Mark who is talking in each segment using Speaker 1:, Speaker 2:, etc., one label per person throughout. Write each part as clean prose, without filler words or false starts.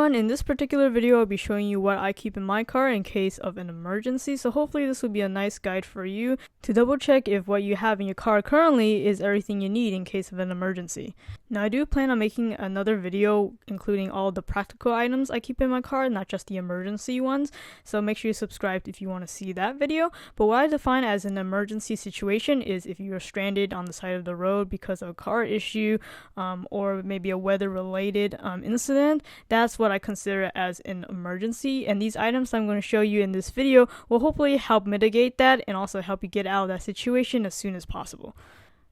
Speaker 1: everyone, in this particular video I'll be showing you what I keep in my car in case of an emergency, so hopefully this will be a nice guide for you to double check if what you have in your car currently is everything you need in case of an emergency. Now I do plan on making another video including all the practical items I keep in my car, not just the emergency ones, so make sure you subscribe if you want to see that video. But what I define as an emergency situation is if you are stranded on the side of the road because of a car issue or maybe a weather related incident. That's what I consider as an emergency, and these items I'm going to show you in this video will hopefully help mitigate that and also help you get out of that situation as soon as possible.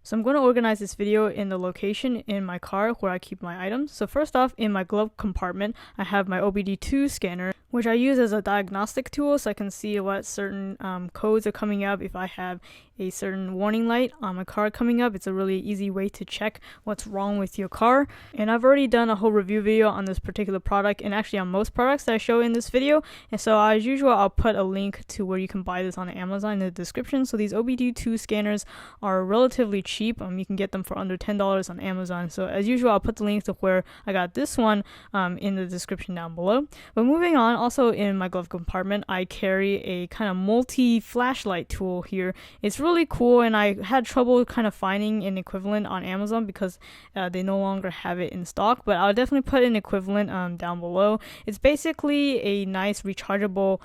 Speaker 1: So I'm going to organize this video in the location in my car where I keep my items. So first off, in my glove compartment, I have my OBD2 scanner, which I use as a diagnostic tool so I can see what certain codes are coming up. If I have a certain warning light on my car coming up, it's a really easy way to check what's wrong with your car. And I've already done a whole review video on this particular product, and actually on most products that I show in this video. And so as usual, I'll put a link to where you can buy this on Amazon in the description. So these OBD2 scanners are relatively cheap. You can get them for under $10 on Amazon. So as usual, I'll put the link to where I got this one in the description down below. But moving on, also in my glove compartment, I carry a kind of multi-flashlight tool here. It's really cool, and I had trouble kind of finding an equivalent on Amazon because they no longer have it in stock, but I'll definitely put an equivalent down below. It's basically a nice rechargeable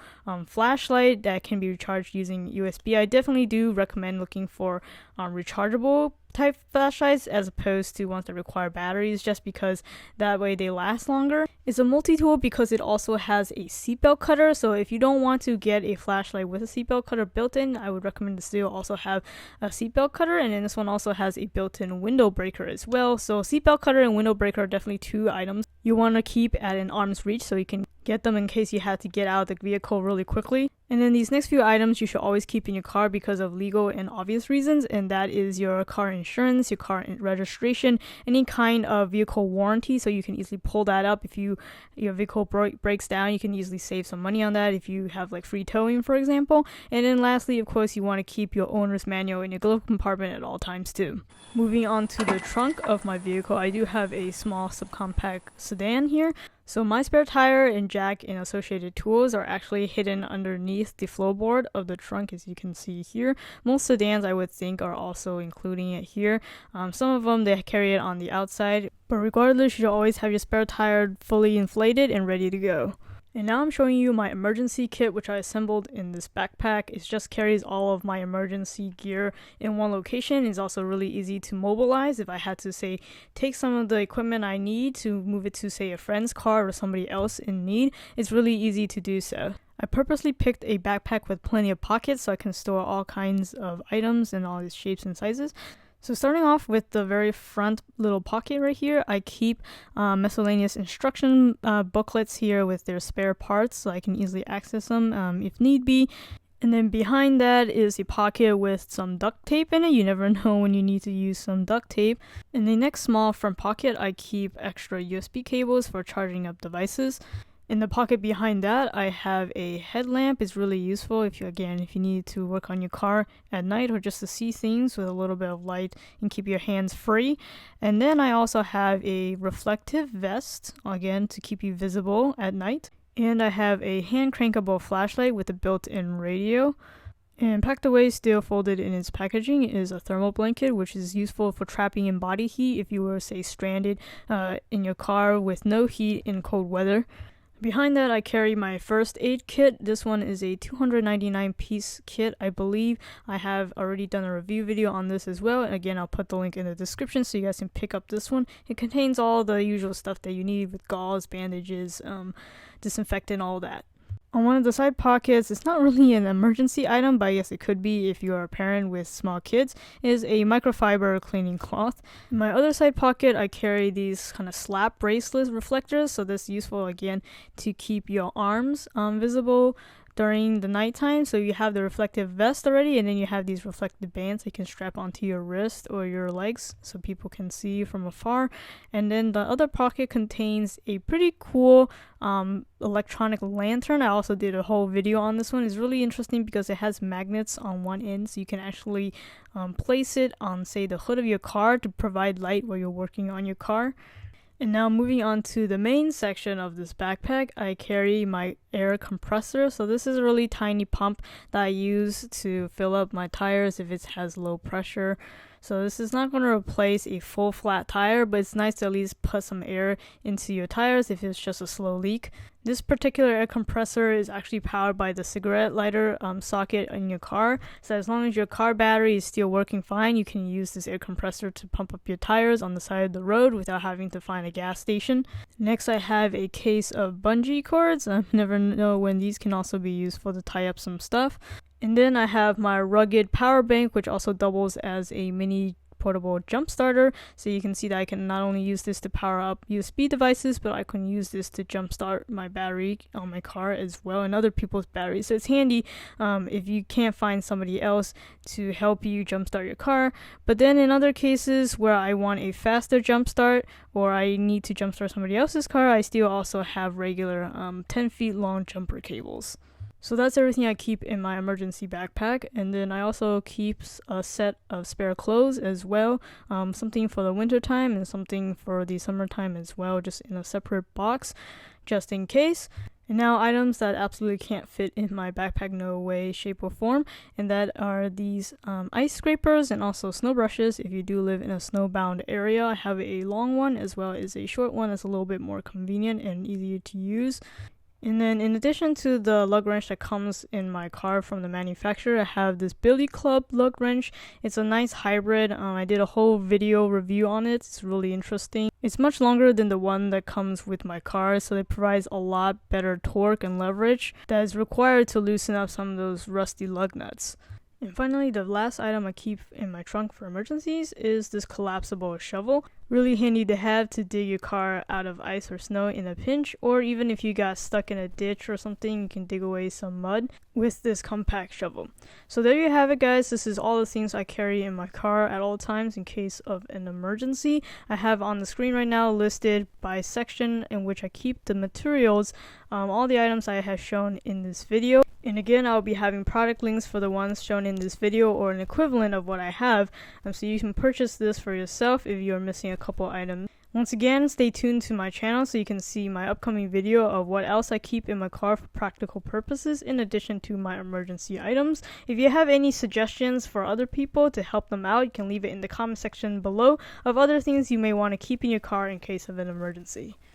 Speaker 1: flashlight that can be recharged using USB. I definitely do recommend looking for rechargeable type flashlights as opposed to ones that require batteries, just because that way they last longer. It's a multi-tool because it also has a seatbelt cutter, so if you don't want to get a flashlight with a seatbelt cutter built in, I would recommend this to also have a seatbelt cutter. And then this one also has a built-in window breaker as well. So seatbelt cutter and window breaker are definitely two items you want to keep at an arm's reach so you can get them in case you had to get out of the vehicle really quickly. And then these next few items you should always keep in your car because of legal and obvious reasons, and that is your car insurance, your car registration, any kind of vehicle warranty, so you can easily pull that up. If your vehicle breaks down, you can easily save some money on that if you have like free towing, for example. And then lastly, of course, you want to keep your owner's manual in your glove compartment at all times too. Moving on to the trunk of my vehicle, I do have a small subcompact sedan here. So my spare tire and jack and associated tools are actually hidden underneath the floorboard of the trunk, as you can see here. Most sedans, I would think, are also including it here. Some of them, they carry it on the outside, but regardless, you should always have your spare tire fully inflated and ready to go. And now I'm showing you my emergency kit, which I assembled in this backpack. It just carries all of my emergency gear in one location. It's also really easy to mobilize. If I had to, say, take some of the equipment I need to move it to, say, a friend's car or somebody else in need, it's really easy to do so. I purposely picked a backpack with plenty of pockets so I can store all kinds of items in all these shapes and sizes. So starting off with the very front little pocket right here, I keep miscellaneous instruction booklets here with their spare parts so I can easily access them if need be. And then behind that is a pocket with some duct tape in it. You never know when you need to use some duct tape. In the next small front pocket, I keep extra USB cables for charging up devices. In the pocket behind that, I have a headlamp. It's really useful if you need to work on your car at night or just to see things with a little bit of light and keep your hands free. And then I also have a reflective vest, again, to keep you visible at night. And I have a hand crankable flashlight with a built-in radio. And packed away, still folded in its packaging, is a thermal blanket, which is useful for trapping in body heat if you were, say, stranded in your car with no heat in cold weather. Behind that, I carry my first aid kit. This one is a 299 piece kit, I believe. I have already done a review video on this as well. And again, I'll put the link in the description so you guys can pick up this one. It contains all the usual stuff that you need with gauze, bandages, disinfectant, all that. On one of the side pockets, it's not really an emergency item, but I guess it could be if you are a parent with small kids, is a microfiber cleaning cloth. In my other side pocket, I carry these kind of slap bracelet reflectors, so this is useful again to keep your arms visible during the nighttime. So you have the reflective vest already, and then you have these reflective bands you can strap onto your wrist or your legs so people can see you from afar. And then the other pocket contains a pretty cool electronic lantern. I also did a whole video on this one. It's really interesting because it has magnets on one end, so you can actually place it on, say, the hood of your car to provide light while you're working on your car. And now moving on to the main section of this backpack, I carry my air compressor. So this is a really tiny pump that I use to fill up my tires if it has low pressure. So this is not going to replace a full flat tire, but it's nice to at least put some air into your tires if it's just a slow leak. This particular air compressor is actually powered by the cigarette lighter socket in your car. So as long as your car battery is still working fine, you can use this air compressor to pump up your tires on the side of the road without having to find a gas station. Next, I have a case of bungee cords. I never know when these can also be useful to tie up some stuff. And then I have my rugged power bank, which also doubles as a mini portable jump starter. So you can see that I can not only use this to power up USB devices, but I can use this to jump start my battery on my car as well, and other people's batteries. So it's handy if you can't find somebody else to help you jump start your car. But then in other cases where I want a faster jump start, or I need to jump start somebody else's car, I still also have regular 10 feet long jumper cables. So that's everything I keep in my emergency backpack. And then I also keep a set of spare clothes as well, something for the winter time and something for the summertime as well, just in a separate box just in case. And now items that absolutely can't fit in my backpack, no way, shape, or form, and that are these ice scrapers and also snow brushes. If you do live in a snowbound area, I have a long one as well as a short one that's a little bit more convenient and easier to use. And then in addition to the lug wrench that comes in my car from the manufacturer, I have this Billy Club lug wrench. It's a nice hybrid. I did a whole video review on it. It's really interesting. It's much longer than the one that comes with my car, so it provides a lot better torque and leverage that is required to loosen up some of those rusty lug nuts. And finally, the last item I keep in my trunk for emergencies is this collapsible shovel. Really handy to have to dig your car out of ice or snow in a pinch, or even if you got stuck in a ditch or something, you can dig away some mud with this compact shovel. So there you have it, guys. This is all the things I carry in my car at all times in case of an emergency. I have on the screen right now listed by section in which I keep the materials, all the items I have shown in this video. And again, I'll be having product links for the ones shown in this video or an equivalent of what I have, so you can purchase this for yourself if you're missing a couple items. Once again, stay tuned to my channel so you can see my upcoming video of what else I keep in my car for practical purposes in addition to my emergency items. If you have any suggestions for other people to help them out, you can leave it in the comment section below of other things you may want to keep in your car in case of an emergency.